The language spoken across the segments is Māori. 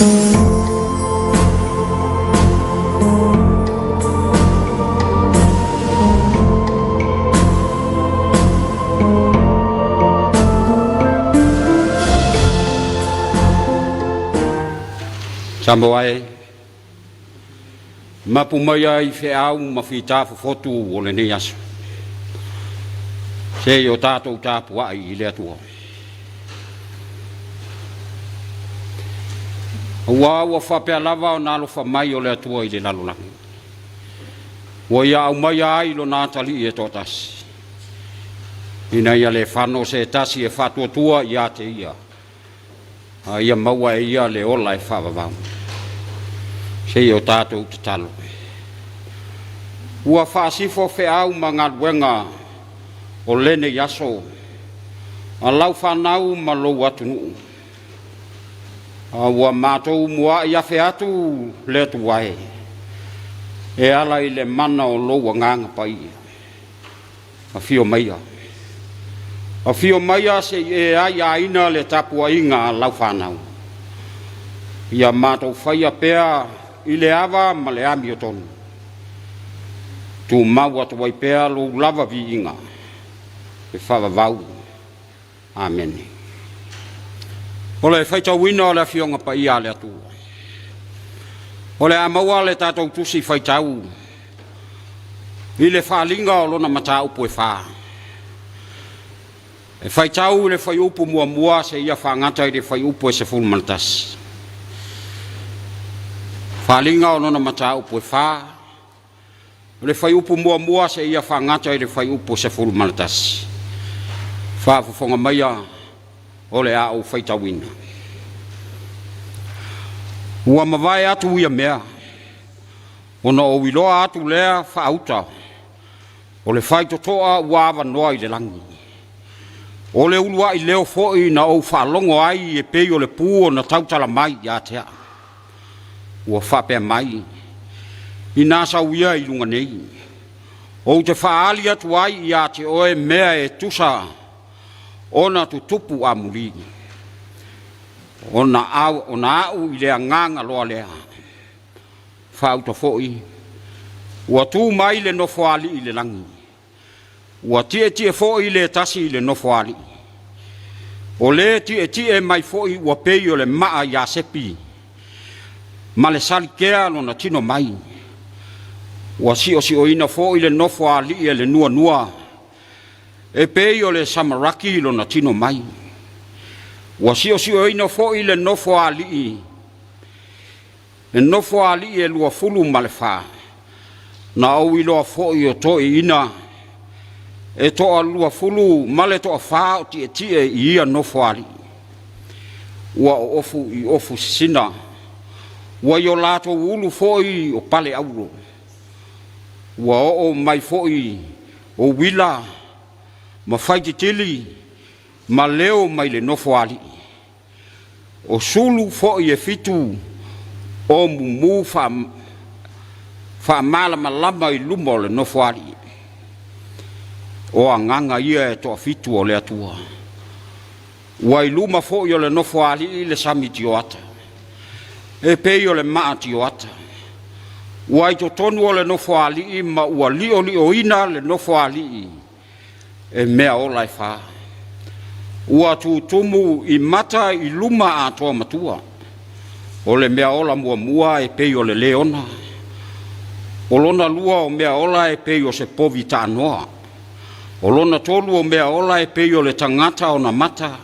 Samoa mapumaya I feau mafita fofotu o le nei aso. Se o tātou Tapua'iga I le atua. Ua whapea lava o nalo whamai o le atua I le lalolangi. Ua ia au mai ai lo nātali I tō tasi. Ina ia le whano se tasi e whatuatua I ate ia. Ia maua e ia le ola e whawawau. Se o tātou te talo. Ua whaasifo wheau ma ngā ruenga o lene yaso. A lau whanau ma lou atunu. Ua mātou mua I awhi atu le atu wae. E ala I le mana o lou a nganga pai. A whio maia. A whio maia se e ai aina le Tapua'iga a lau whanau. Ia mātou whaia pēa I le awa ma le ami o tonu. Tu mau atu wai pēa lo lava vi inga. E whawawau. Amen. Ole whaitau ina o le whionga pa ia le atu. Ole a maua le tātou tusi whaitau. I le whalinga o lona mata upo e wha. E whaitau le whai upo mua mua se ia whangata I le whai upo e se fulmantas. Whalinga o lona mata upo e wha. Le whai upo mua mua se ia whangata I le whai upo se fulmantas. Whaafufonga maia o le a o whaitau ina. Ua mawai atu ia mea. Ona o wiloa atu lea whaauta. O le whai totoa ua awa noa I le langi. O le ulua I leo foi na o whaalongo ai e pei o le pū o na tautala mai I atea. Ua whapea mai. I nasa uia I lunga nei. O te whaali atu ai I ate oe mea e tusa. Ona tutupu a muri. Ona au I lea nganga loa lea. Whaauta foi. Ua tū mai le nofo ali I le langi. Ua tie foi le tasi I le nofo ali. O le tie mai foi ua pei o le maa ia sepi. Ma le salikea lona tino mai. Ua si o ina foi le nofo ali e le nua nua. E pei o le samaraki lona tino mai. Ua si o ina foi le nofo ali. E nofo ali e lua fulu ma le wha. Na au iloa foi o toi ina. E toa lua fulu male toa wha o tie I ia nofo ali. Ua o ofu sina. Ua I o lato ulu foi o pale auro. Ua o mai foi o wila. Ma whaiti tili. Ma leo mai le nofo ali. O sulu foi e fitu. O mumu wha mala malama I luma o le nofo ali. O anganga ia e toa fitu o le atua. Ua I luma foi o le nofo ali I le sami tio ata. E pei o le maa tio ata. Ua I to tonu o le nofo ali ma ua lio ina le nofo ali. E mea o lai wha. Ua tumu I mata I luma a toa matua. O le mea ola mua e pei o le leona. O lona lua o mea ola e pei o se povi ta anoa. O lona tolu o mea ola e pei o le tangata o na mata.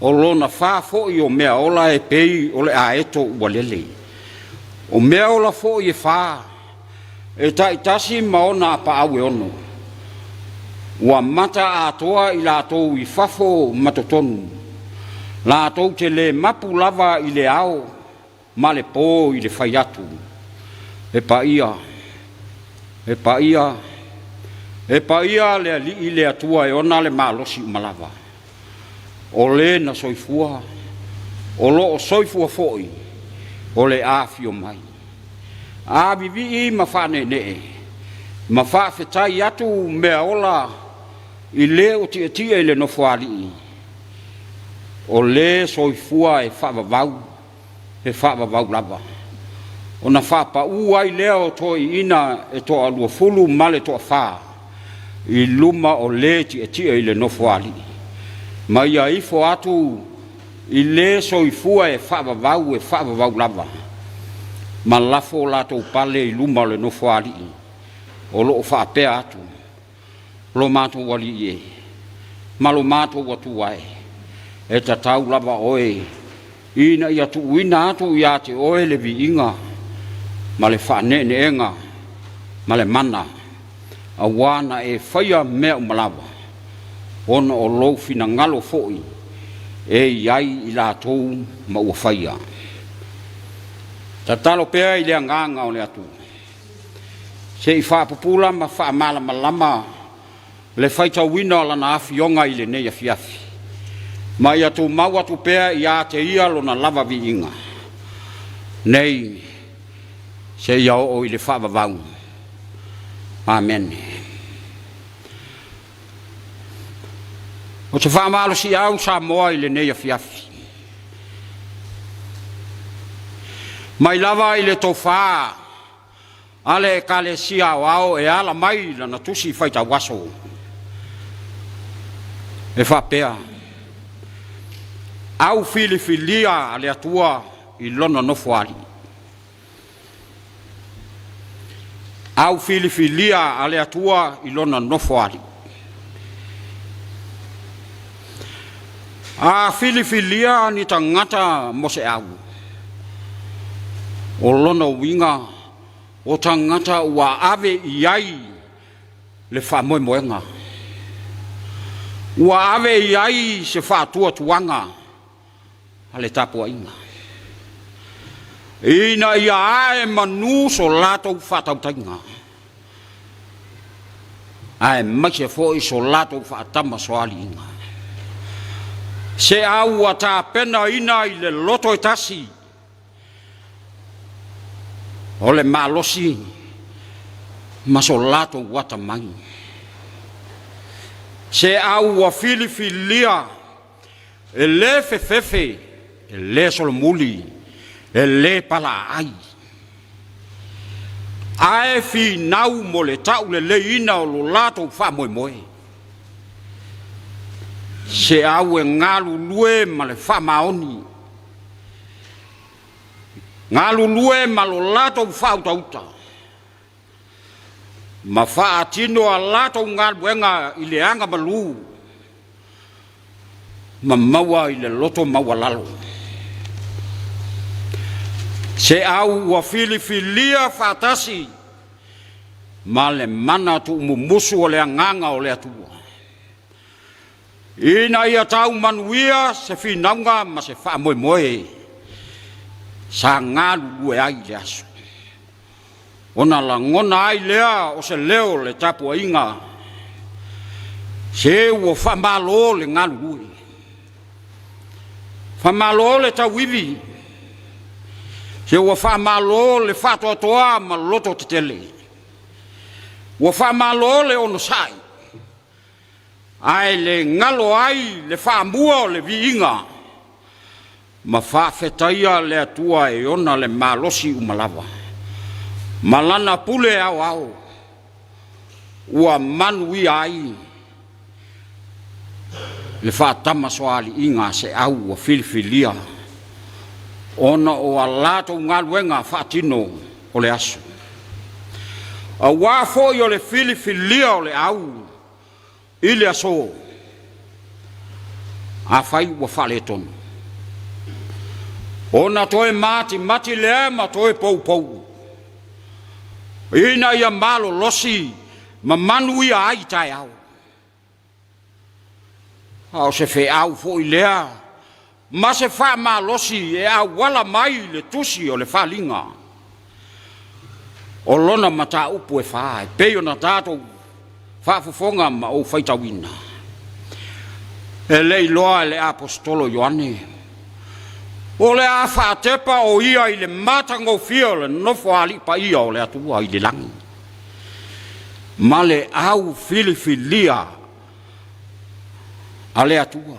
O lona wha foi o mea ola e pei o le aeto ua lele. O mea ola foi e wha. E taitasi maona apa au e ono. Ua mata atoa I la atou I fafo matotonu. La atou te le mapu lava I le ao. Ma le pō I le whaiatu. E pa ia. E pa ia le ali I le atua e ona le malosi umalava. O le na soifua. O lo o soifua foi. O le afio mai. A vivi I ma whane ne. Ma whawhetai atu mea ola. I le o tia I le nofo ali. O le soifua e whawawau. he whaavavau lava. O na whaapa uai leo toi ina e toa alua fulu male toa whaa. I luma o le ti tia i le nofo ali. Ma ia ifo atu i le so i fua e whaavavau lava. Ma lafo lato pale i luma o le nofo ali. O lo whaapea atu. Lo mato wali ie. Ma lo mato watu wae. E tatau lava oe. Ina ia tu uina atu ia te oe le vi inga. Ma le whanene enga. Ma le mana. A wana e whaia mea umalawa. Ona o lo fina ngalo foi. E iai i la tou ma ua whaia. Tatalo pea i lea nganga o le atu. Se i whaapupula ma whaamala malama. Le whaita wina o lana afionga i le nei Afiafi. Ma ia tu mau atu pea i a te ia lo na lava vi inga. Nei, se ia o i le whaavavau. Amen. O te whaamalo si au Samoa i le nei Afiafi. Mai lava i le tofaa. Ale kale sia wao e ala mai lana tusi whaita waso. E whapea. Au filifilia ale atua i lona nofo ali. Au filifilia ale atua i lona nofo ali. A filifilia ni tangata mose au. O lona winga o tangata ua ave iai le whamoe moenga. Ua ave iai se whaatua tuanga ale Tapua'iga. Ina ia ae manu so lato whatautainga. Ae maise foi so lato whaatama soali inga. Se au ata pena ina i le loto e tasi. O le malosi ma so lato wata mai. Se au wa filifilia e le fefefe e le solomuli e le pala ai. Ae fi nau mo le tau le ina o lo lato wha moe moe. Se au e ngalu lue ma le wha maoni. Ngalu lue ma lo lato wha utauta. Ma wha atino a lato ngalu enga i le anga malu. Ma maua i le loto maua lalo. Se au wa filifilia fatasi. Ma le mana tu umumusu o le anganga o le atua. Ina ia tau manuia se finaunga ma se wha moe moe. Sa ngalu lue ai le aso. Ona la ngona ai lea o se leo le Tapua'iga. Se ua wha malo le ngalu lue. Wha malo le tawivi. Se ua wha malo le whatoa toa ma loto te tele. Ua wha malo le ono sai. Ai le ngalo ai le wha mua o le viinga. Ma wha whetaia le atua e ona le malosi umalawa. Malana pule au au. Ua manui ai. Le wha tama soali inga se au a filifilia. Ona o a lato ngaluenga wha tino o le aso. A wafo i o le filifilia o le au. Ile aso. A whai ua whale tonu. Ona toe mati lea ma toe pou pou. Ina ia malo losi ma manu ia ai tai au. Au se fe au fo i lea. Ma se fa ma losi e au wala mai le tusi o le whalinga. O lona mata upu e wha. E peio na tato whaafufonga ma o whaitawina. E lei loa le apostolo Ioane. O le a whaatepa o ia i le matango fia le nofo ali pa ia o le atua i le langi. Ma le au filifilia a le atua.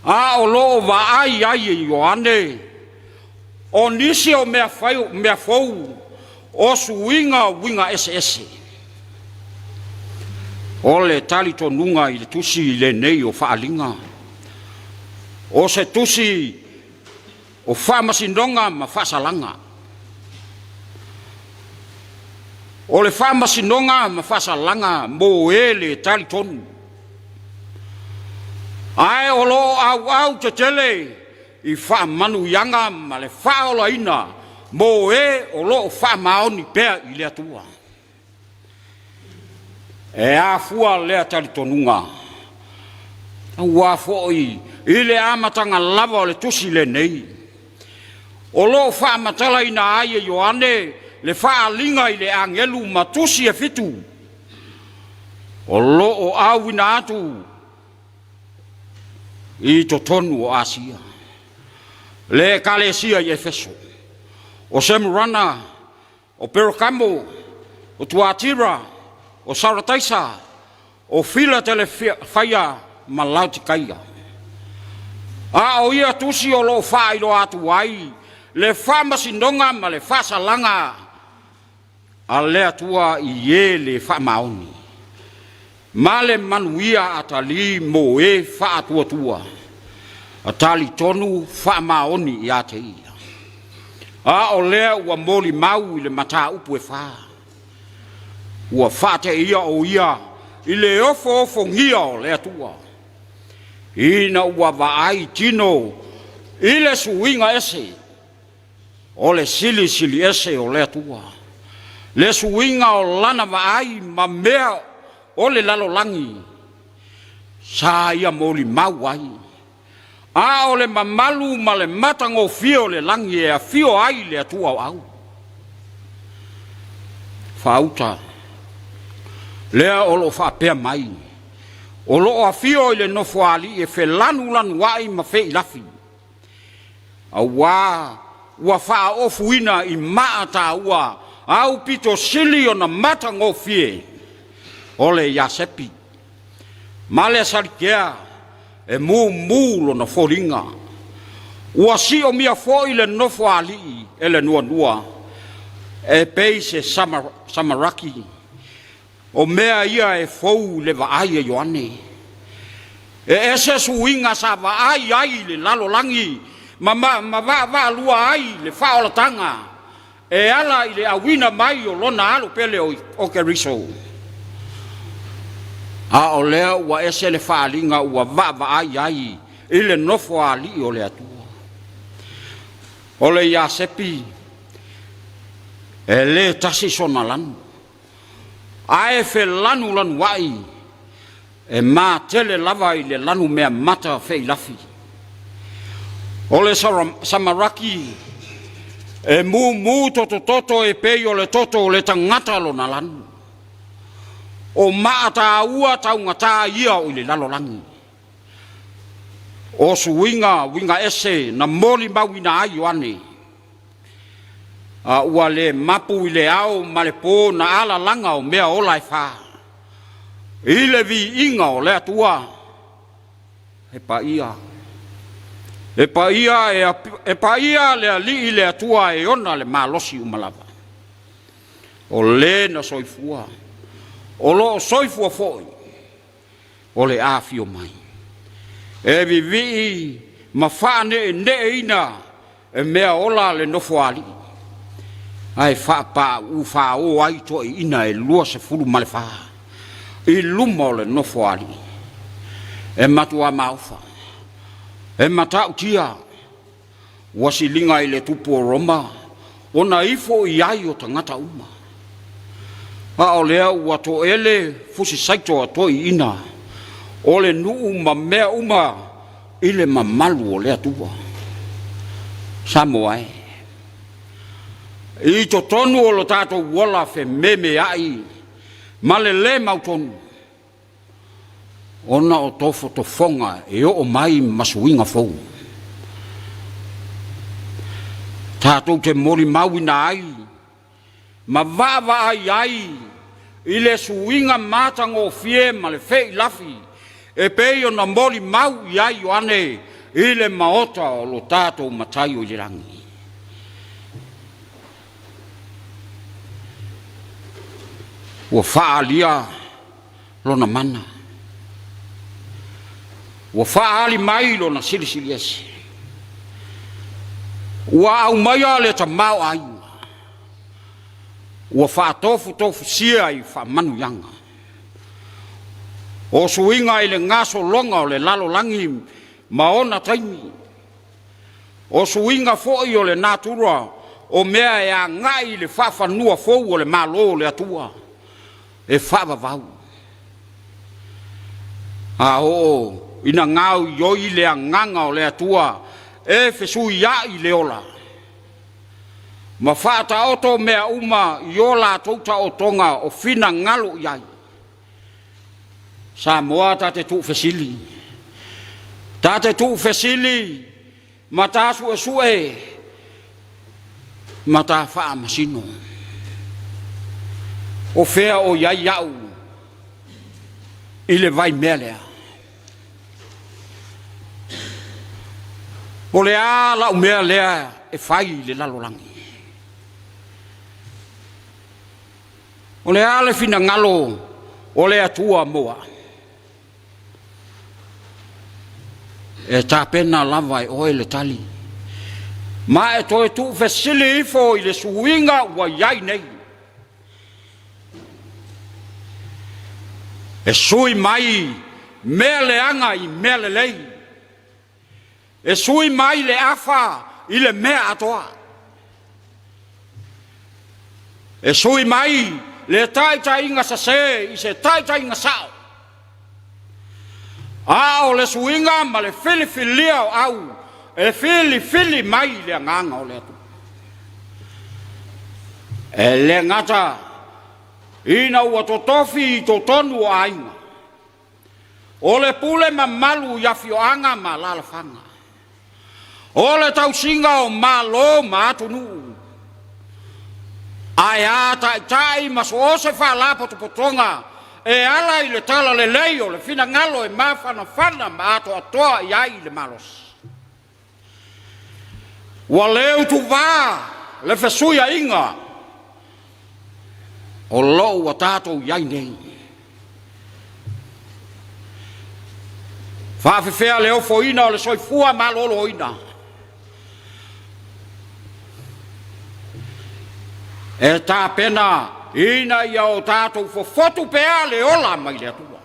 A o lo va ai ai Ioane. O nisi o mea fau. O suinga winga SS. O le tali tonunga i le tusi le nei o whaalinga. O se tusi o whamasindonga ma whasalanga. O le whamasindonga ma whasalanga mo e le tali tonu. Ai o lo au te tele i whamanu yanga ma le whaola ina mo e o lo whamaoni pea i le atua. E a fua lea tali tonunga. Ua foi i le amatanga lava o le tusi le nei. O lo whamatala ina aia Ioane le whaalinga i le angelu matusi e fitu. O lo o au ina atu i to tonu o Asia. Le kalesia i Efeso. O Semurana, o Perokamo, o Tuatira, o Sarataisa, o Fila Telefaya, Malautikaia. A o ia tusi o lo wha ilo atu ai, le whamasindonga ma le whasalanga, a le atua i e le whamaoni. Ma le manuia atali mo e wha atua tua, a tali tonu whamaoni i ate ia. A o lea ua moli mau i le mata upu e wha. Ua whate ia o ia, i le ofo ngia o le atua. Ina ua vaai tino, i le suinga ese, o le sili ese o le atua. Le suinga o lana vaai ma mea o le lalolangi. Sa ia moli mau ai. A o le mamalu ma le matango fio le langi e a fio ai le atua o au. Fauta. Lea o lo whapea mai. O lo a fio i le nofo ali e fe lanu wai ma fe ilafi. A ua wha ofuina i maata ua au pito sili o na matango fie. O le Iasepi. Ma le sarikea. E mu na foringa. Ua si o mia fo i le nofo ali e le nua. E pei se samaraki. O mea ia e fou le vaai e Ioane. E ese suinga sa vaai ai le lalolangi. Ma va lua ai le whaolatanga. E ala i le awina mai o lona alo pele o Keriso. A o lea ua ese le whaalinga ua ai ai i le nofo ali o le atua. O le Iasepi e le tasi sona lanu. A e fe lanu wai e ma tele lava i le lanu mea mata fe ilafi. O le samaraki e mu toto e pei o le toto o le tangata lo na lanu. O maata ua taungata ia o le lalolangi. O winga ese na moli mawina ai Ioane. Ua le mapu i le au ma le pō na ala langa o mea ola e wha. I le vi inga o le atua. E pa ia. E pa ia le ali i le atua e ona le malosi umalava. O le na soifua. O lo soifua foi. O le afio mai. E vivi ma whane ne ina e mea ola le nofo ali. Ai wha ufa o ai to ina e lua se furu male wha. I luma o le nofo ali. E matua maufa. E matau tia. Wasilinga i le tupu o Roma. Ona ifo i ai o tangata uma. A o lea ua to ele fusi saito a toi ina. O le nuu ma mea uma i le mamalu o lea tua. Samoa e. I to tonu o lo tato wala fe meme ai. Ma le mautonu. Ona o tofo to fonga e o mai masuinga fou. Tato te mori mawina ai. Ma vava ai i le suinga matango fie ma le fei lafi e pei o na moli mau i ai Ioane ile maota o lo tātou matai o le rangi. Ua whaalia lona mana. Ua whaali mai lona sirisiri esi. Ua au mai ale ta mau ainga. Ua whaatofu tofu sia i whamanu yanga. O suinga i le ngaso longa o le lalo langi maona taimi. O suinga foi o le natura o mea e a ngai le whawhanua fou o le malo o le atua. E whawawau. A o ina ngau yoi le anganga o le atua e whesui ia i le ola. Ma whaata oto mea uma i ola tauta o tonga o fina ngalo iai. Samoa tate tu fesili. Tate tu fesili ma ta sue sue ma ta wha masino. O fea o iai iau i le vai melea. O le a lau mea lea e whai le lalolangi. O le a le fina ngalo o le atua moa. E tā pena lava e oe le tali. Ma e toe tu fesili ifo i le suinga wa iai nei. E sui mai mea le anga i mea le lei. E sui mai le afa i le mea atoa. E sui mai le taita inga sase i se taita inga sao. A o le suinga ma le fili filia o au. E fili mai le nganga o le atu. E le ngata ina ua totofi i totonu o ainga. O le pule ma malu yafi o anga ma lalafanga. O le tausinga o malo ma atunu. Ai ata tai ma so o se fa lapo to potonga. E ala i le tala le leio le fina ngalo e mafana fana ma ato atoa i ai le malos. Wa leu tu va le fesuia inga. O lou a tātou iai nei. Whawhewhea leo foina o le soifua malolo ina. E tā pena ina ia o tātou fofotu pea le ola mai le atua.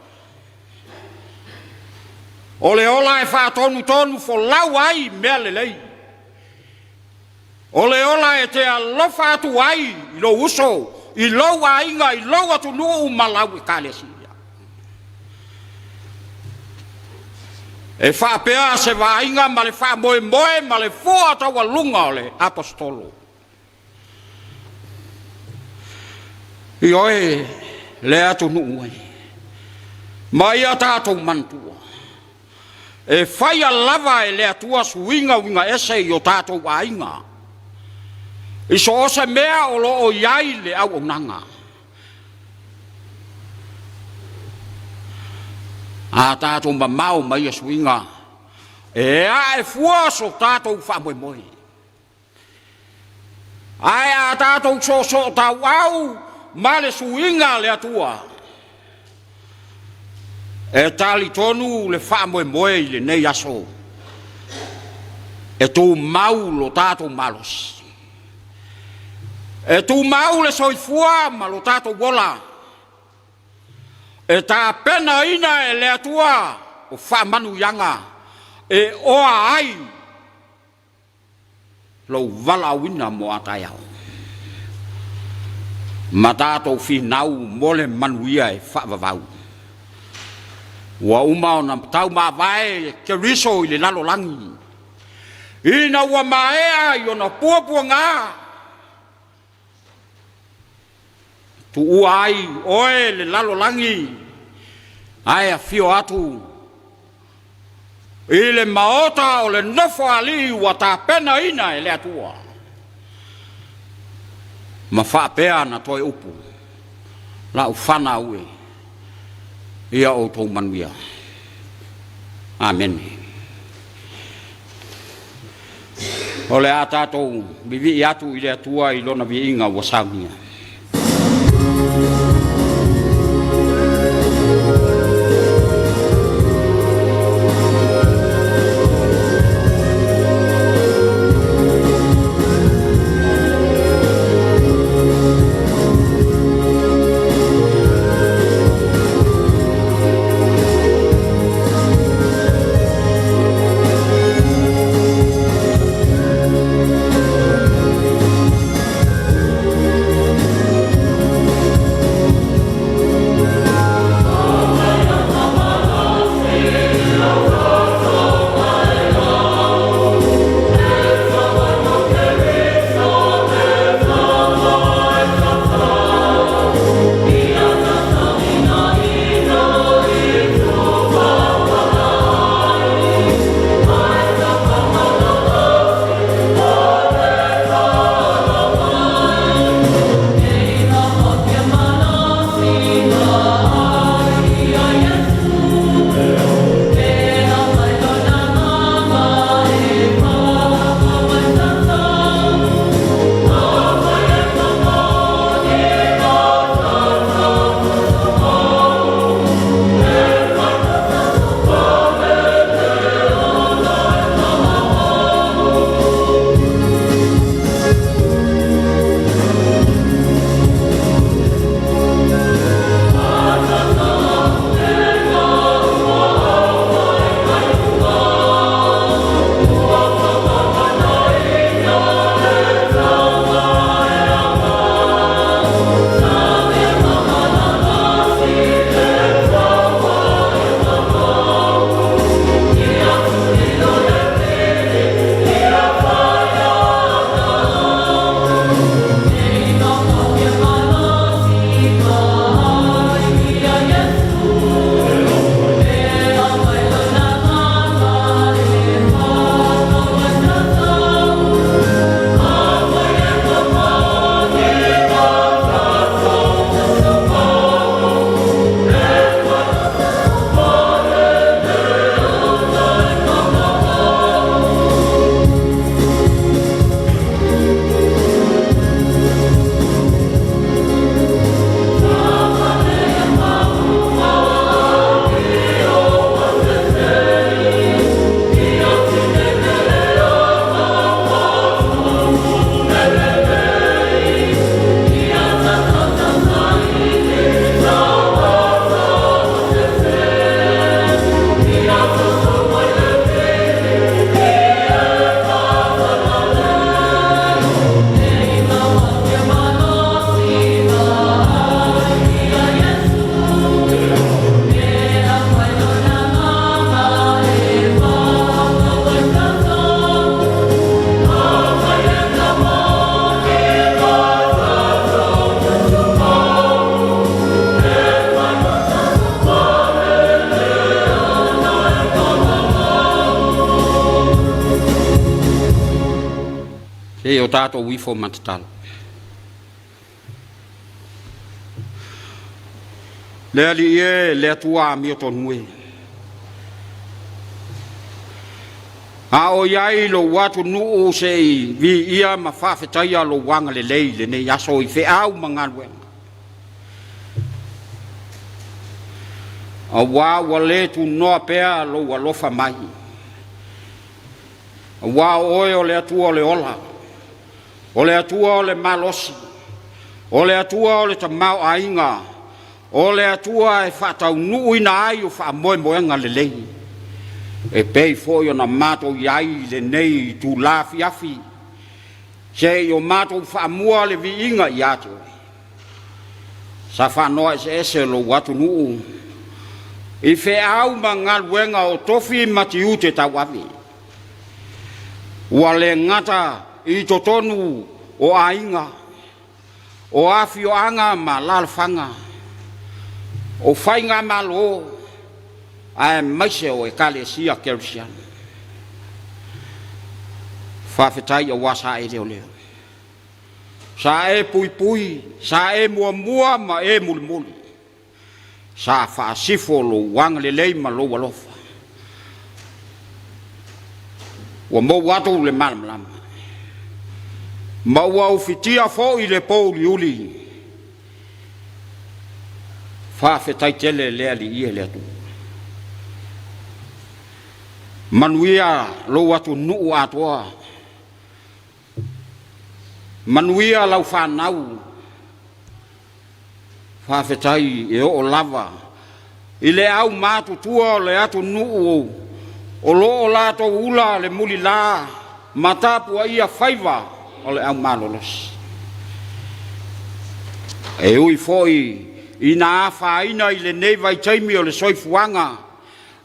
O le ola e whaatonu tonu fo lau ai mea le lei. O le ola e te alofa atu ai i lo uso. I loa inga, i loa tu nuu malau i kālesia. E whaapea se wa inga ma le wha moe moe ma le fua taua lunga o le apostolo. I oe le atu nuu ai. Ma ia tātou mantua. E whaia lava e le atua suinga winga ese i o tātou a inga. I so ose mea o lo o iai le au o nanga. A tātou ma mau mai a suinga. E a e fua so tātou wha moe moe. Ai a tātou so tau au ma le suinga le atua. E tali tonu le wha moe moe le nei aso. E tō mau lo tātou malos. E tu mau le soifua ma lo tato wola. E ta pena ina e le atua o wha manu yanga. E oa ai lo wala wina mo atai au. Ma tato whinau mole manuia e wha wawau. Ua umao na tau ma vae ke riso i le lalo langi. Ina ua maea i ona puapua ngā. Tu uai oe le lalo langi ai a fio atu i le maota o le nofo ali ua ta pena ina e le atua ma whaapea na toi upu la ufana ue ia o tau manuia. Amen. O le atatou vivi atu i le atua i lona viinga ua saunia. E o tato wifo matatalo. Le ali e le atua mi o tonue. A o iai lo watu nuu sei vi ia ma whawhetaia lo wanga le leile ne yaso I au mangalwenga. A wā wale tu noa pea lo walofa mai. A wā oe o le atua o le ola. O le atua o le malosi. O le atua o le tamau ainga. O le atua e whatau nui na ai o wha moe moenga le lehi. E pei foi o na mato iai le nei tu la Afiafi. Se o mato wha mua le vi inga I ate. Sa whanoa se ese lo watu nuu. I au mangaluenga o tofi matiute tawavi. Ua le ngata I totonu o ainga. O afio anga ma lalfanga. O whainga malo. Ai maise o ekalesia Kelsian. Whawhetai o wasa e leo leo. Sa e pui pui. Sa e mua mua ma e muli muli. Sa whaasifo lo wang le lei ma lo walofa. ua mo watu le malam ma ua ufitia fo i le poli uli fa fetai tele le ali ia le atu manuia lo watu nuu atua manuia lau whanau fa fetai e o lava i le au matu tua le atu nuu o lo o lato ula le muli la Tapua'iga faiva o le au malolos e ui foi ina afaina i le nei vai taimi o le soifuanga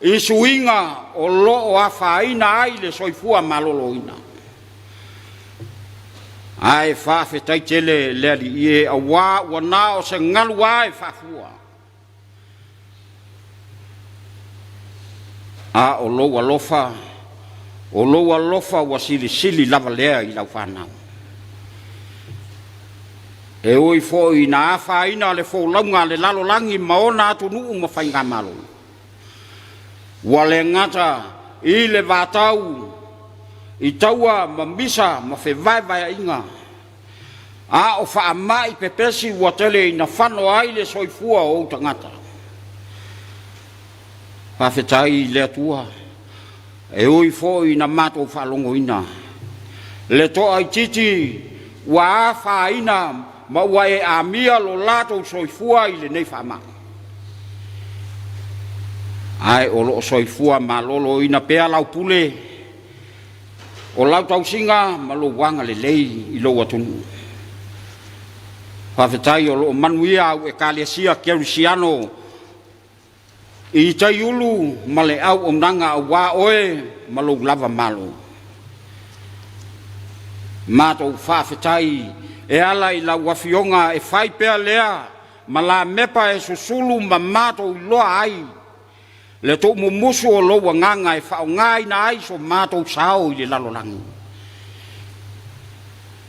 i suinga o lo o afaina ai le soifua maloloina ai fa fetai tele le ali ie awa wana o se ngalu ai fa fua a o lo alofa wa sili lava lea i lau whanau e oi fo i na afaina le fo launga le lalo langi maona atu nuu ma whainga malo wa le ngata i le vatau i taua ma misa ma whewai inga a o wha mai pepesi wa tele i na whano ai le soifua o tangata whawhetai le atua e oi fo i na mato whalongo ina le toa i titi wa a ina ma ua e amia lo lato soifua i le nei whama ai o lo soifua ma lolo ina pea lau pule o lau tausinga ma lo wanga le lei i lo atunu whawhetai o lo manuia au e kalesia kerusiano i taiulu ma le au omnanga a wā oe ma lo lava malo mato whawhetai e ala i la wafionga e whai pea lea ma la mepa e susulu ma mato i loa ai le tō mumusu o loa nganga e whao ngai na ai so mato sao i le lalolangi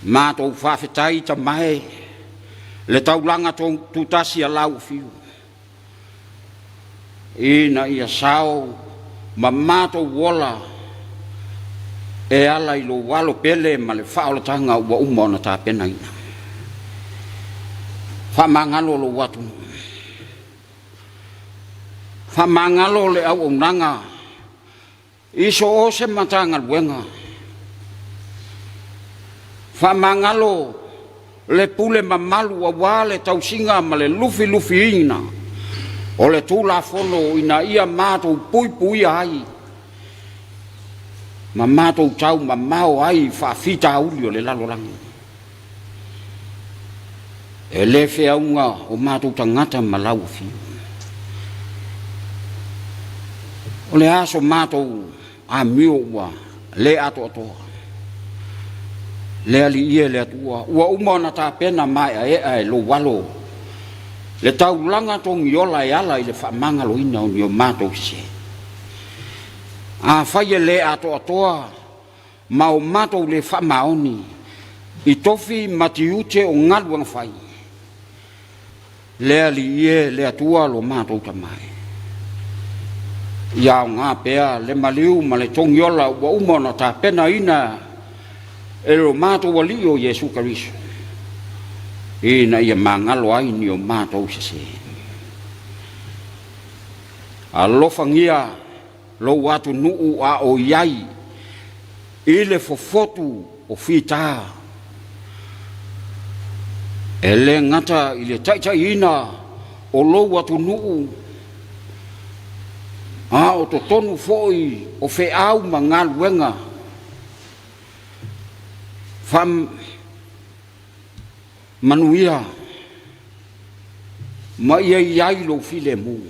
mato whawhetai ta mai le taulanga tutasi a lau fiu ina ia sao ma mato wola e ala i lo walo pele ma le whaolatanga ua umona tā pena ina whamangalo lo watu whamangalo le au onanga iso o se matanga luenga whamangalo le pule mamalu a wale tausinga ma le lufi ina o le tula fono ina ia mato pui ai ma mato tau ma mau ai fa fita ulio le lalolangi e le feaunga o mato tangata ma lau fi o le aso mato a miwa le ato le ali ie le atua ua umona ta pena mai e lo walo le tau langa tongi ola e ala i le whamanga lo ina o ni o mato se a whaia le atoa ma o mato le whamaoni i tofi matiute o ngaluang whai le ali ie le atua lo mato tamai ia o ngā pea le maliu ma le tongi ola ua umona ta pena ina e lo mato wali o Yesu Kariso ina ia mangalo ai ni o mato se alofangia lo watu nuu a o iai ile fofotu o fita ele ngata ile tai ina o lo watu nuu a o to tonu foi o fe au mangal wenga fam manuia ma ia iai lo file mu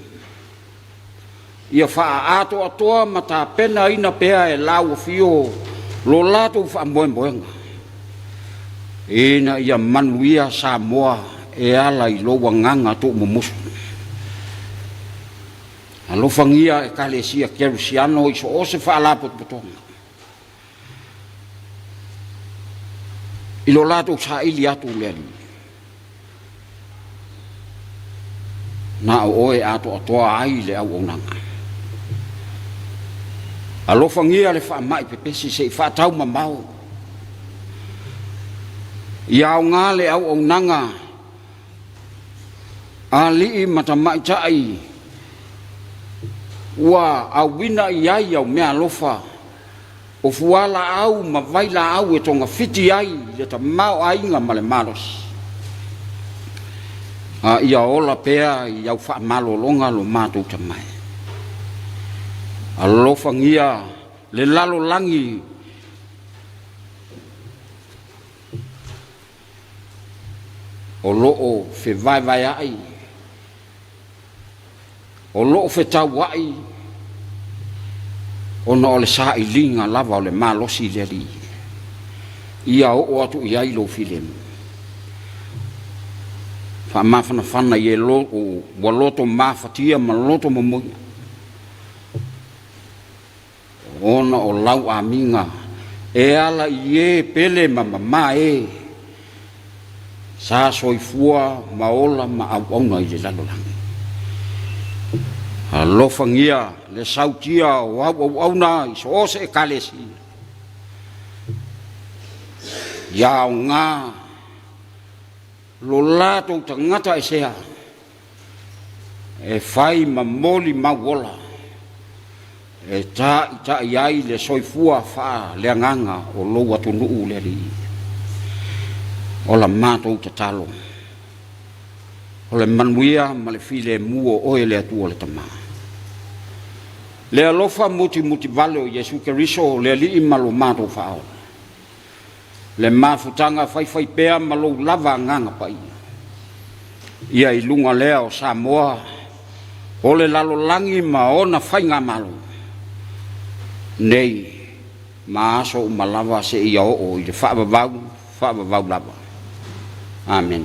ia fa ato atoa mata pena ina pea e lau fio lo lato fa moenga ina ia manuia Samoa e ala i lo wanganga to mumus alo fangia e kalesia kerusiano i so o se fa lapot botonga ilo lato sa ili atu leni na oe ato atoa ai le au onanga alofa ngia le whaamai pepesi se whaatau mamau. Iau ngale au au nanga ali matamai tai wa au wina iai au mea alofa o fuala au ma vaila au e tonga fiti ai le ta mau ainga ma le malos. Ia ola pea iau whaamalo longa lo mātou tamai. Alofa ngia le lalo langi o loo fe vai ai o loo fe tau ai o no le sa i linga lava o le malosi le li ia o atu ia i lo filem fa mafana fana ye lo o waloto mafatia maloto mo ona o lau aminga e ala ie pele mama e sa soifua maola ma au na i le lalo langi. Alofa ngia le sautia o au na i so ose e kalesi. Iau ngā lo lato tangata e sea e fai ma moli ma wola e ta iai le soifua faa le anganga o lo atu nuu le li. O la mātou te talo. O le manuia ma le file mua oe le atua le tama. Le alofa muti vale o Yesu Keriso le li malo mātou whao. Le mafutanga fai pea malo lava nganga pai. Ia i lunga lea o Samoa. O le lalo langi ma ona fai ngā malo. Nei, ma aso ma lava se ia o i le whaabavau lava. Amen.